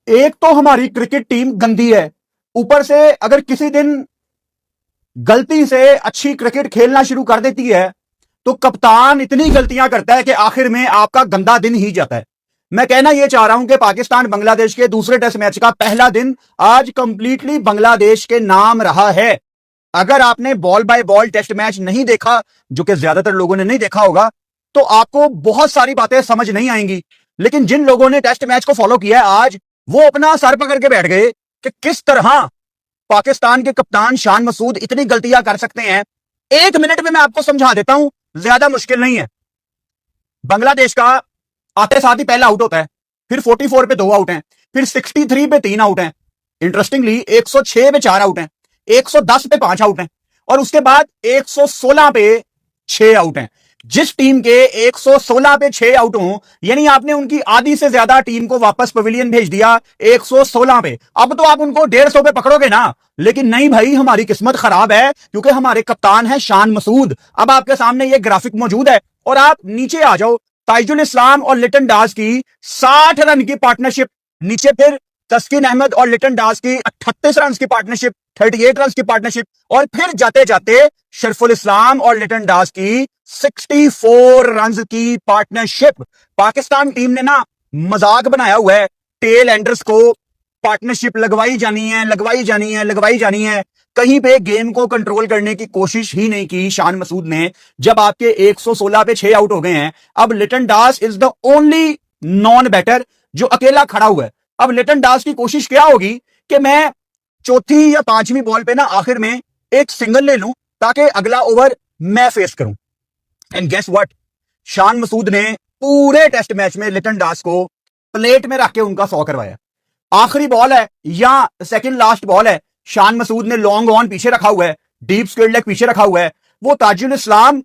एक तो हमारी क्रिकेट टीम गंदी है, ऊपर से अगर किसी दिन गलती से अच्छी क्रिकेट खेलना शुरू कर देती है तो कप्तान इतनी गलतियां करता है कि आखिर में आपका गंदा दिन ही जाता है। मैं कहना यह चाह रहा हूं कि पाकिस्तान बांग्लादेश के दूसरे टेस्ट मैच का पहला दिन आज कंप्लीटली बांग्लादेश के नाम रहा है। अगर आपने ball by ball test match नहीं देखा, जो कि ज्यादातर लोगों ने नहीं देखा होगा, तो आपको बहुत सारी बातें समझ नहीं आएंगी। लेकिन जिन लोगों ने टेस्ट मैच को फॉलो किया है, आज वो अपना सर पकड़ के बैठ गए कि किस तरह पाकिस्तान के कप्तान शान मसूद इतनी गलतियां कर सकते हैं। 1 मिनट में मैं आपको समझा देता हूं, ज्यादा मुश्किल नहीं है। बांग्लादेश का आते साथ ही पहला आउट होता है, फिर 44 पे 2 आउट हैं, फिर 63 पे 3 आउट हैं, इंटरेस्टिंगली 106 पे 4 आउट हैं, 110 पे 5 आउट हैं, और उसके बाद 116 पे 6 आउट हैं। जिस टीम के 116 पे 6 आउट हों, यानी आपने उनकी आधी से ज्यादा टीम को वापस पवेलियन भेज दिया 116 पे। अब तो आप उनको 150 पे पकड़ोगे ना, लेकिन नहीं भाई, हमारी किस्मत खराब है क्योंकि हमारे कप्तान है शान मसूद। अब आपके सामने ये ग्राफिक मौजूद है और आप नीचे आ जाओ। ताइजुल इस्लाम और लिटन दास की 60 रन की पार्टनरशिप, नीचे फिर तस्किन अहमद और लिटन दास की 38 रन की पार्टनरशिप, 38 रन की पार्टनरशिप, और फिर जाते जाते शरफुल इस्लाम और लिटन दास की 64 रन की पार्टनरशिप। पाकिस्तान टीम ने ना मजाक बनाया हुआ है, टेल एंडर्स को पार्टनरशिप लगवाई जानी है, लगवाई जानी है, लगवाई जानी है। कहीं पे गेम को कंट्रोल करने की कोशिश ही नहीं की शान मसूद ने। जब आपके 116 पे 6 आउट हो गए हैं, अब Liton Das is the only non batter जो अकेला खड़ा हुआ है। अब लिटन दास की कोशिश क्या होगी कि मैं चौथी या 5वीं बॉल पे ना आखिर में एक सिंगल ले लूं ताकि अगला ओवर मैं फेस करूं। And guess what, Shan Masood ने पूरे टेस्ट मैच में लिटन दास को प्लेट में रख के उनका 100 करवाया। आखिरी बॉल है या सेकंड लास्ट बॉल है, शान मसूद ने लॉन्ग ऑन पीछे रखा हुआ है, डीप स्क्वेयर लेग पीछे रखा हुआ है। वो ताजुल इस्लाम,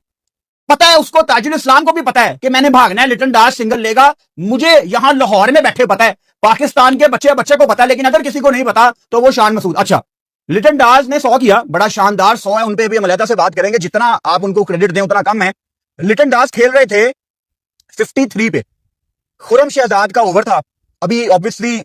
पता है उसको, ताजुल इस्लाम को भी पता है कि मैंने भागना है, लिटन दास सिंगल लेगा। मुझे यहां लाहौर में बैठे पता है, पाकिस्तान के बच्चे बच्चे को पता है, लेकिन अगर किसी को नहीं पता तो वो शान मसूद। अच्छा, लिटन दास ने 100 किया, बड़ा शानदार 100 है, उनपे भी हम अलहदा से बात करेंगे, जितना आप उनको क्रेडिट दें उतना कम है। लिटन दास खेल रहे थे 53 पे, खुरम शहजाद का ओवर था। अभी ऑब्वियसली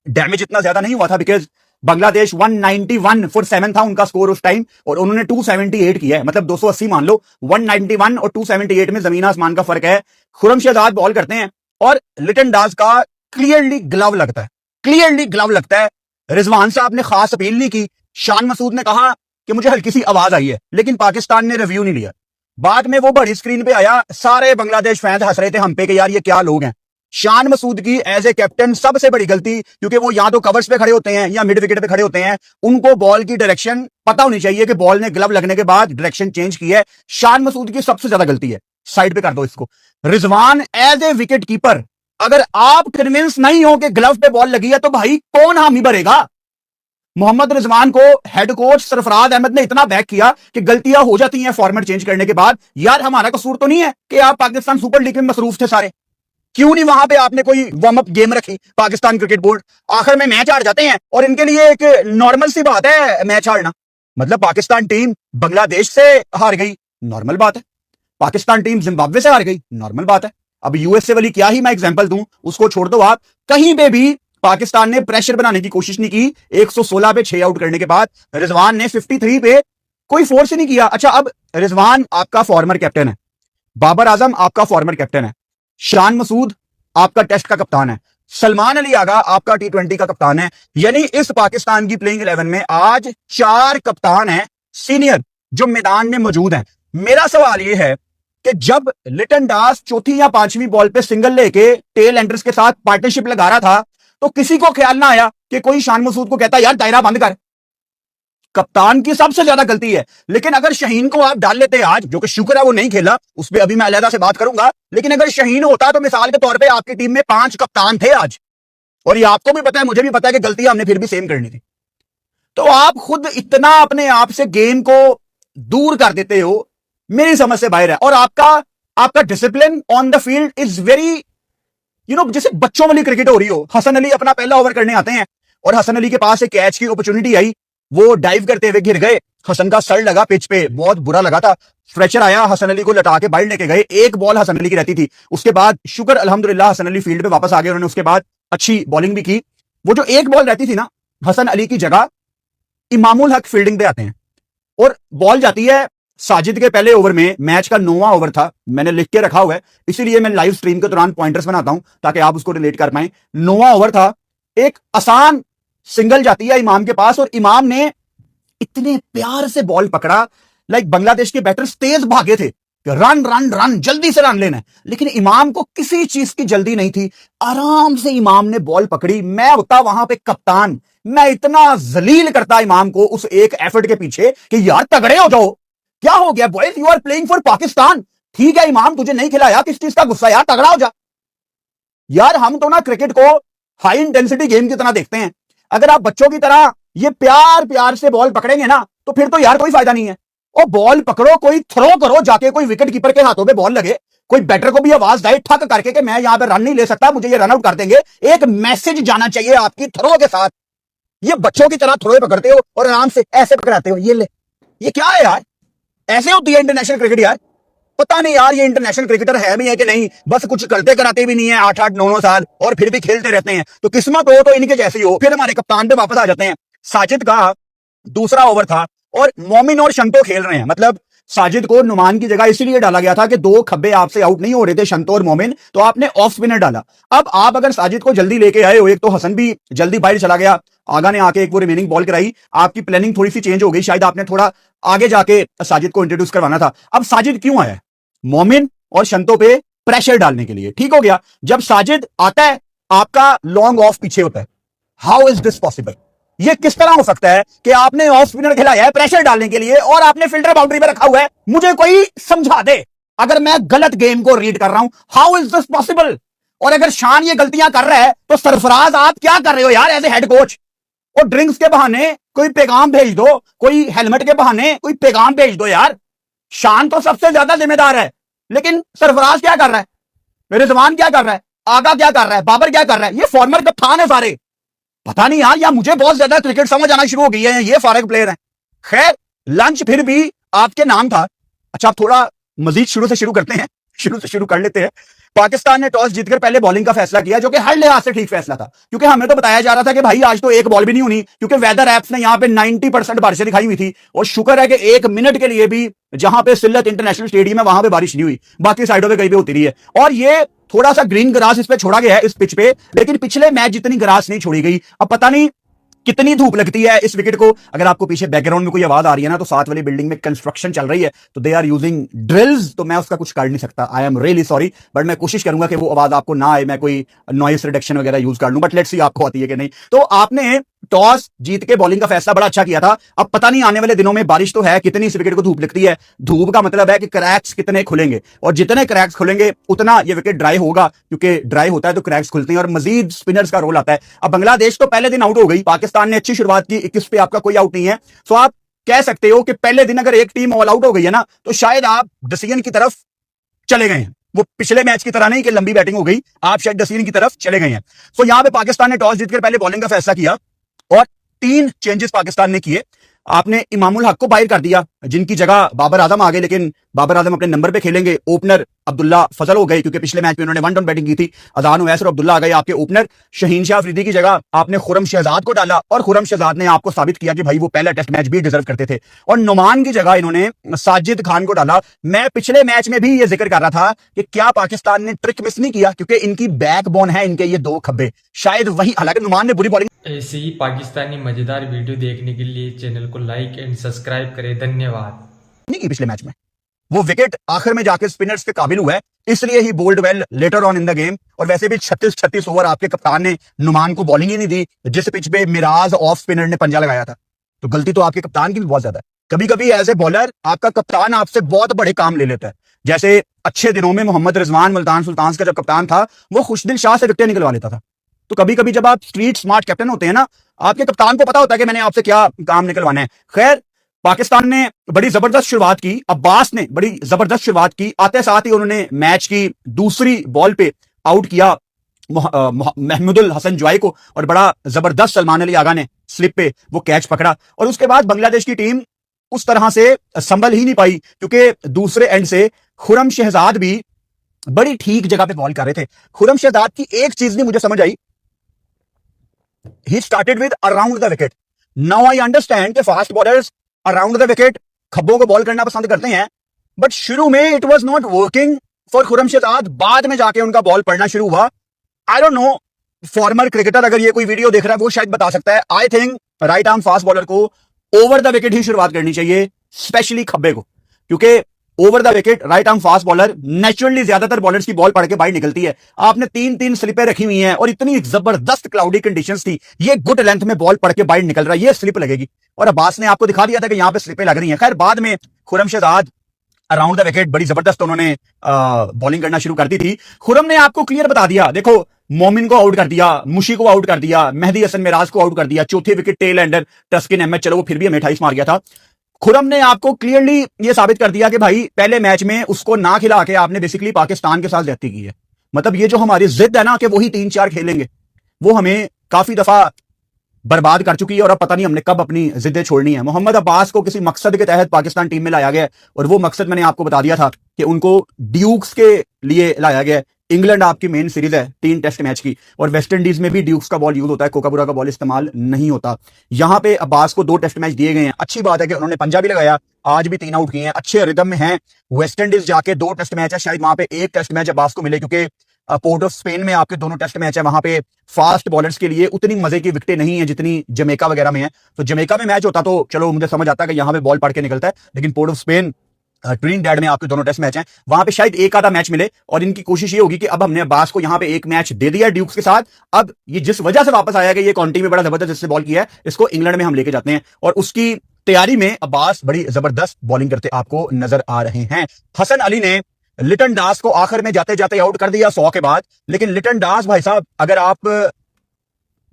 डैमेज इतना ज्यादा नहीं हुआ था बिकॉज बांग्लादेश 191 फॉर 7 था उनका स्कोर उस टाइम, और उन्होंने 278 किया है, मतलब 280 मान लो। 191 और 278 में जमीन आसमान का फर्क है। खुरम शहजाद बॉल करते हैं और लिटन दास का क्लियरली ग्लव लगता है, क्लियरली ग्लव लगता है। रिजवान साहब ने खास अपील नहीं की। शान मसूद ने कहा कि मुझे हल्की सी आवाज आई है, लेकिन पाकिस्तान ने रिव्यू नहीं लिया। बाद में वो बड़ी स्क्रीन पे आया, सारे बांग्लादेश फैंस हंस रहे थे हम पे कि यार ये क्या लोग हैं। शान मसूद की एज ए कैप्टन सबसे बड़ी गलती, क्योंकि वो या तो कवर्स पे खड़े होते हैं या मिड विकेट पे खड़े होते हैं, उनको बॉल की डायरेक्शन पता होनी चाहिए कि बॉल ने ग्लव लगने के बाद डायरेक्शन चेंज की है। शान मसूद की सबसे ज्यादा गलती है, साइड पे कर दो इसको। Rizwan as a wicket keeper, अगर आप कन्विंस नहीं हो कि ग्लव पे बॉल लगी है तो भाई कौन हामी भरेगा। मोहम्मद रिजवान को हेड कोच सरफराज अहमद ने इतना बैक किया कि गलतियां हो जाती हैं फॉर्मेट चेंज करने के बाद। यार हमारा कसूर तो नहीं है कि आप पाकिस्तान सुपर लीग में मसरूफ थे सारे, क्यों नहीं वहां पे आपने कोई वार्म अप गेम रखी। पाकिस्तान क्रिकेट बोर्ड आखिर में मैच हार जाते हैं और इनके लिए एक नॉर्मल सी बात है मैच हारना। मतलब पाकिस्तान टीम बांग्लादेश से हार गई, नॉर्मल बात है। पाकिस्तान टीम जिम्बाब्वे से हार गई, नॉर्मल बात है। अब यूएसए वाली क्या ही मैं एग्जांपल दूं, उसको छोड़ दो आप। कहीं पे भी पाकिस्तान ने प्रेशर बनाने की कोशिश नहीं की। 116 पे 6 आउट करने के बाद रिजवान ने 53 पे कोई फोर्स ही नहीं किया। अच्छा, अब रिजवान आपका फॉर्मर कैप्टन है, बाबर आजम आपका फॉर्मर कैप्टन है, शान मसूद आपका टेस्ट का कप्तान है, सलमान अली आगा आपका T20 का कप्तान है। यानी इस पाकिस्तान की प्लेइंग 11 में आज 4 कप्तान हैं सीनियर जो मैदान में मौजूद हैं। मेरा सवाल यह है कि जब लिटन दास चौथी या 5वीं बॉल पे सिंगल लेके टेल एंडर्स के साथ पार्टनरशिप लगा रहा था, तो किसी को ख्याल ना आया कि कोई शान मसूद को कहता यार दायरा बंद कर। कप्तान की सबसे ज्यादा गलती है। लेकिन अगर शाहीन को आप डाल लेते आज, जो कि शुक्र है वो नहीं खेला, उस पर अभी मैं अलहदा से बात करूंगा, लेकिन अगर शाहीन होता तो मिसाल के तौर पे आपकी टीम में 5 कप्तान थे आज। और ये आपको भी पता है, मुझे भी पता है कि गलतियां हमने फिर भी सेम करनी थी। तो आप खुद इतना अपने आप से गेम को दूर कर देते हो, मेरी समझ से बाहर है। और आपका discipline on the field is very जैसे बच्चों वाली क्रिकेट हो रही हो। हसन अली अपना पहला ओवर करने आते हैं और हसन अली के पास एक कैच की अपॉर्चुनिटी आई, वो डाइव करते हुए गिर गए, हसन का सर लगा पिच पे, बहुत बुरा लगा था। स्ट्रेचर आया, हसन अली को लटा के बाहर लेके गए। एक बॉल हसन अली की रहती थी, उसके बाद शुक्र अल्हम्दुलिल्लाह हसन अली फील्ड पे वापस आ गए। उन्होंने उसके बाद अच्छी बॉलिंग भी की। वो जो एक बॉल रहती थी ना, हसन अली की जगह इमामुल हक फील्डिंग पे आते हैं और बॉल जाती है साजिद के पहले ओवर में। मैच का 9वां ओवर था, मैंने लिख के रखा हुआ है, इसीलिए मैं लाइव स्ट्रीम के दौरान पॉइंटर्स बनाता हूं ताकि आप उसको रिलेट कर पाए। 9वां ओवर था, एक आसान सिंगल जाती है इमाम के पास और इमाम ने इतने प्यार से बॉल पकड़ा, लाइक बांग्लादेश के बैटर्स तेज भागे थे, रन रन रन, जल्दी से रन लेना है, लेकिन इमाम को किसी चीज की जल्दी नहीं थी। आराम से इमाम ने बॉल पकड़ी। मैं होता वहां पे कप्तान, मैं इतना जलील करता इमाम को उस एक एफर्ट के पीछे कि यार तगड़े हो जाओ, क्या हो गया boys, you are playing for Pakistan. ठीक है इमाम, तुझे नहीं खिलाया, किस चीज का गुस्सा, यार तगड़ा हो जा। यार हम तो ना क्रिकेट को हाई इंटेंसिटी गेम की तरह देखते हैं। अगर आप बच्चों की तरह ये प्यार प्यार से बॉल पकड़ेंगे ना, तो फिर तो यार कोई फायदा नहीं है। और बॉल पकड़ो, कोई थ्रो करो जाके, कोई विकेट कीपर के हाथों पे बॉल लगे, कोई बैटर को भी आवाज दे ठक करके कि मैं यहां पे रन नहीं ले सकता, मुझे ये रन आउट कर देंगे। एक मैसेज जाना चाहिए आपकी थ्रो के साथ। ये बच्चों की तरह थ्रो पकड़ते हो और आराम से ऐसे पकड़ाते हो, ये ले, ये क्या है यार, ऐसे होती है इंटरनेशनल क्रिकेट यार। पता नहीं यार ये इंटरनेशनल क्रिकेटर है भी है कि नहीं, बस कुछ करते कराते भी नहीं है 8-8 9-9 साल और फिर भी खेलते रहते हैं। तो किस्मत हो तो इनके जैसी हो। फिर हमारे कप्तान पे वापस आ जाते हैं। साजिद का दूसरा ओवर था और मोमिन और शंतो खेल रहे हैं, मतलब साजिद को नुमान की जगह इसलिए डाला गया था कि 2 खब्बे आपसे आउट नहीं हो रहे थे, शंतो और मोमिन, तो आपने ऑफ स्पिनर डाला। अब आप अगर साजिद को जल्दी लेके आए हो, एक तो हसन भी जल्दी बाहर चला गया, आगा ने आके एक वो रिमेनिंग बॉल कराई, आपकी प्लानिंग थोड़ी सी चेंज हो गई, शायद आपने थोड़ा आगे जाके साजिद को इंट्रोड्यूस करवाना था। अब साजिद क्यों आया? मोमिन और शंतो पे प्रेशर डालने के लिए। ठीक हो गया, जब साजिद आता है आपका लॉन्ग ऑफ पीछे होता है। How is this possible? ये किस तरह हो सकता है कि आपने ऑफ स्पिनर खिलाया है प्रेशर डालने के लिए और आपने फिल्डर बाउंड्री पे रखा हुआ है? मुझे कोई समझा दे अगर मैं गलत गेम को रीड कर रहा हूं। How is this possible? और अगर शान ये गलतियां कर रहा है तो सरफराज आप क्या कर रहे हो यार एज ए हेड कोच? और ड्रिंक्स के बहाने कोई पैगाम भेज दो, कोई हेलमेट के बहाने कोई पैगाम भेज दो यार। शान तो सबसे ज्यादा जिम्मेदार है, लेकिन सरफराज क्या कर रहा है, रिजवान क्या कर रहा है, आगा क्या कर रहा है, बाबर क्या कर रहा है? ये फॉर्मर कप्तान है सारे। पता नहीं यार, या मुझे बहुत ज्यादा क्रिकेट समझ आना शुरू हो गई है, ये फारग प्लेयर है। खैर लंच फिर भी आपके नाम था। अच्छा आप थोड़ा मजीद शुरू से शुरू करते हैं, शुरू से शुरू कर लेते हैं। पाकिस्तान ने टॉस जीतकर पहले बॉलिंग का फैसला किया, जो कि हर लिहाज से ठीक फैसला था, क्योंकि हमें तो बताया जा रहा था कि भाई आज तो एक बॉल भी नहीं होनी, क्योंकि वेदर एप्स ने यहां पे 90% बारिशें दिखाई हुई थी। और शुक्र है कि 1 मिनट के लिए भी जहां पे सिल्लत इंटरनेशनल स्टेडियम है वहां पे बारिश नहीं हुई, बाकी साइडों पे कहीं पे होती रही है। और ये थोड़ा सा ग्रीन ग्रास इस पे छोड़ा गया है इस पिच पे, लेकिन पिछले मैच जितनी ग्रास नहीं छोड़ी गई। अब पता नहीं कितनी धूप लगती है इस विकेट को। अगर आपको पीछे बैकग्राउंड में कोई आवाज आ रही है ना, तो साथ वाली बिल्डिंग में कंस्ट्रक्शन चल रही है, तो दे आर यूजिंग ड्रिल्स, तो मैं उसका कुछ कर नहीं सकता। I am really sorry, but मैं कोशिश करूंगा कि वो आवाज आपको ना आए, मैं कोई नॉइस रिडक्शन वगैरह यूज कर लूं, बट लेट्स सी आपको आती है कि नहीं। तो आपने टॉस जीत के बॉलिंग का फैसला बड़ा अच्छा किया था। अब पता नहीं आने वाले दिनों में बारिश तो है, कितनी इस विकेट को धूप लगती है। धूप का मतलब है कि क्रैक्स कितने खुलेंगे, और जितने क्रैक्स खुलेंगे उतना ये विकेट ड्राई होगा, क्योंकि ड्राई होता है तो क्रैक्स खुलते हैं और मजीद स्पिनर्स का रोल आता है। अब बांग्लादेश तो पहले दिन आउट हो गई, पाकिस्तान ने अच्छी शुरुआत की, 21 पे आपका कोई आउट नहीं है। सो आप कह सकते हो कि पहले दिन अगर एक टीम ऑल आउट हो गई है ना, तो शायद आप डिसीजन की तरफ चले गए हैं। वो पिछले मैच की तरह नहीं कि लंबी बैटिंग हो गई, आप शायद डिसीजन की तरफ चले गए हैं। सो यहां पे पाकिस्तान ने टॉस जीतकर पहले बॉलिंग का फैसला किया और 3 चेंजेस पाकिस्तान ने किए। आपने इमामुल हक को बाहर कर दिया, जिनकी जगह बाबर आजम आ गए, लेकिन बाबर आजम अपने नंबर पे खेलेंगे। ओपनर अब्दुल्ला फजल हो गए, क्योंकि पिछले मैच में उन्होंने 1 डाउन बैटिंग की थी। अजान उवैस और अब्दुल्ला आ गए आपके ओपनर। शहीन शाह अफरीदी की जगह आपने खुरम शहजाद को डाला, और खुरम शहजाद ने आपको साबित किया कि भाई वो पहला टेस्ट मैच भी डिजर्व करते थे। और नुमान की जगह इन्होंने साजिद खान को डाला। मैं पिछले मैच में भी ये जिक्र कर रहा था कि क्या पाकिस्तान ने ट्रिक मिस नहीं किया, क्योंकि इनकी बैकबोन है इनके ये 2 खब्बे, शायद वही। हालांकि नुमान ने बुरी बॉलिंग ऐसे ही पाकिस्तानी मजेदार वीडियो देखने के लिए चैनल को लाइक एंड सब्सक्राइब करें। धन्यवाद। नहीं की पिछले मैच में, वो विकेट आखिर में जाके स्पिनर्स के काबिल हुआ है, इसलिए ही bowled well later on in the game. और वैसे भी 36 ओवर आपके कप्तान ने नुमान को बॉलिंग ही नहीं दी, जिस पिच पे मिराज ऑफ स्पिनर ने पंजा लगाया था। तो गलती तो आपके कप्तान की भी बहुत ज्यादा है। कभी कभी एज ए बॉलर आपका कप्तान आपसे बहुत बड़े काम ले लेता है। जैसे अच्छे दिनों में मोहम्मद रिजवान मुल्तान सुल्तान्स का जब कप्तान था, वो खुशदिल शाह से विकेट निकलवा लेता था। तो कभी कभी जब आप स्ट्रीट स्मार्ट कैप्टन होते हैं ना, आपके कप्तान को पता होता है कि मैंने आपसे क्या काम निकलवाना है। खैर पाकिस्तान ने बड़ी जबरदस्त शुरुआत की, अब्बास ने बड़ी जबरदस्त शुरुआत की। आते साथ ही उन्होंने मैच की दूसरी बॉल पे आउट किया महमूदुल हसन ज्वाई को, और बड़ा जबरदस्त सलमान अली आगा ने स्लिप पे वो कैच पकड़ा। और उसके बाद बांग्लादेश की टीम उस तरह से संभल ही नहीं पाई, क्योंकि दूसरे एंड से खुरम शहजाद भी बड़ी ठीक जगह पे बॉल कर रहे थे। खुरम शहजाद की एक चीज नहीं मुझे समझ आई, he started with around the wicket. Now I understand कि fast bowlers around the wicket खब्बों को बॉल करना पसंद करते हैं, बट शुरू में it was not working for Khurram Shahzad, बाद में जाके उनका बॉल पड़ना शुरू हुआ. I don't know, former cricketer अगर ये कोई वीडियो देख रहा है वो शायद बता सकता है. I think right arm fast bowler को ओवर द विकेट ही शुरुआत करनी चाहिए, स्पेशली खब्बे को, क्योंकि over the wicket right arm fast bowler naturally ज्यादातर बॉलर्स की बॉल पड़ के बाहर निकलती है. आपने 3-3 स्लिपें रखी हुई हैं और इतनी जबरदस्त क्लाउडी कंडीशंस थी, ये गुड लेंथ में बॉल पड़ के बाहर निकल रहा है, ये स्लिप लगेगी. और अब्बास ने आपको दिखा दिया था कि यहां पे स्लिपें लग रही हैं. खैर बाद में Khurram Shehzad around the wicket बड़ी जबरदस्त उन्होंने बॉलिंग करना शुरू कर दी थी. खुरम ने आपको क्लियर बता दिया, देखो मोमिन को आउट कर दिया, मुशी को आउट कर दिया, मेहदी हसन मिराज को आउट कर दिया, चौथे wicket tail ender Taskin Ahmed, चलो वो फिर भी हमें 28 मार गया था. खुरम ने आपको क्लियरली ये साबित कर दिया कि भाई पहले मैच में उसको ना खिला के आपने बेसिकली पाकिस्तान के साथ ज्यादती की है. मतलब ये जो हमारी जिद है ना कि वही 3-4 खेलेंगे, वो हमें काफी दफा बर्बाद कर चुकी है और अब पता नहीं हमने कब अपनी जिद्दें छोड़नी है. मोहम्मद अब्बास को किसी मकसद के तहत पाकिस्तान टीम में लाया गया और वो मकसद मैंने आपको बता दिया था कि उनको ड्यूक्स के लिए लाया गया. इंग्लैंड आपकी मेन सीरीज है 3 टेस्ट मैच की, और वेस्ट इंडीज में भी ड्यूक्स का बॉल यूज होता है, कोकाबुरा का बॉल इस्तेमाल नहीं होता. यहां पे अब्बास को 2 टेस्ट मैच दिए गए हैं. अच्छी बात है कि उन्होंने पंजा भी लगाया, आज भी 3 आउट किए हैं, अच्छे रिदम में हैं. वेस्ट इंडीज जाके 2 टेस्ट मैच है, शायद वहां पे 1 टेस्ट मैच अब्बास को मिले, क्योंकि पोर्ट ऑफ स्पेन में आपके दोनों टेस्ट मैच है. वहां पे फास्ट बॉलर्स के लिए उतनी मजे की विकेटें नहीं है जितनी जमैका वगैरह में है. तो जमैका में मैच होता तो चलो मुझे समझ आता है कि यहां पे बॉल पड़ के निकलता है, लेकिन पोर्ट ऑफ स्पेन ट्रिनिडाड में आपके दोनों टेस्ट मैच हैं, वहां पे शायद एक आधा मैच मिले. और इनकी कोशिश ये होगी कि अब हमने अब्बास को यहां पे 1 मैच दे दिया ड्यूक्स के साथ, अब ये जिस वजह से वापस आया कि ये काउंटी में बड़ा जबरदस्त जिससे बॉल किया है, इसको इंग्लैंड में हम लेके जाते हैं. और उसकी तैयारी में अब्बास बड़ी जबरदस्त बॉलिंग करते आपको नजर आ रहे हैं. हसन अली ने लिटन दास को आखिर में जाते जाते आउट कर दिया 100 के बाद. लेकिन लिटन दास भाई साहब, अगर आप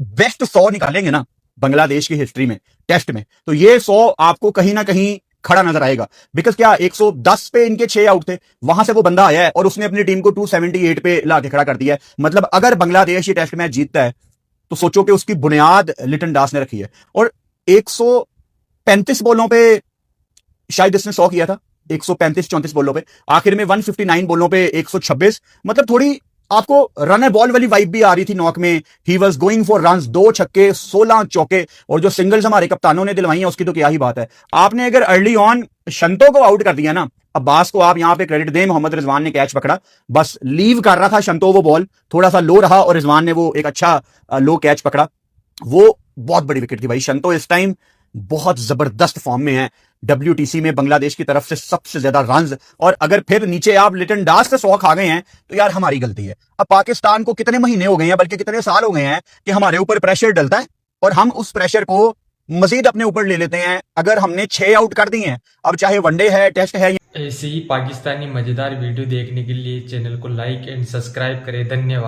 बेस्ट 100 निकालेंगे ना बांग्लादेश की हिस्ट्री में टेस्ट में, तो ये 100 आपको कहीं ना कहीं खड़ा नजर आएगा. बिकॉज क्या 110 पे इनके 6 आउट थे, वहां से वो बंदा आया है और उसने अपनी टीम को 278 पे लाके खड़ा कर दिया है. मतलब अगर बांग्लादेश ये टेस्ट मैच जीतता है तो सोचो कि उसकी बुनियाद लिटन दास ने रखी है. और 135 बॉलों पे शायद इसने 100 किया था, 135-34 बॉलों पे, आखिर में 159 बॉलों पे 126. मतलब थोड़ी आपको रन बॉल वाली वाइब भी आ रही थी नॉक में. He was going for runs, 2 छक्के 16 चौके, और जो सिंगल्स हमारे कप्तानों ने दिलवाई हैं उसकी तो क्या ही बात है. आपने अगर अर्ली ऑन शंतो को आउट कर दिया ना, अब्बास को आप यहां पे क्रेडिट दें, मोहम्मद रिजवान ने कैच पकड़ा, बस लीव कर रहा था शंतो, वो बॉल थोड़ा सा लो रहा और रिजवान ने वो एक अच्छा लो कैच पकड़ा. वो बहुत बड़ी विकेट थी भाई. शंतो इस टाइम बहुत जबरदस्त फॉर्म में है, WTC में बांग्लादेश की तरफ से सबसे ज्यादा रन्स. और अगर फिर नीचे आप लिटन दास से 100 खा गए हैं तो यार हमारी गलती है. अब पाकिस्तान को कितने महीने हो गए हैं, बल्कि कितने साल हो गए हैं कि हमारे ऊपर प्रेशर डलता है और हम उस प्रेशर को मजीद अपने ऊपर ले लेते हैं. अगर हमने 6 आउट कर दिए हैं, अब चाहे वनडे है, टेस्ट है. ऐसे ही पाकिस्तानी मजेदार वीडियो देखने के लिए चैनल को लाइक एंड सब्सक्राइब करें. धन्यवाद.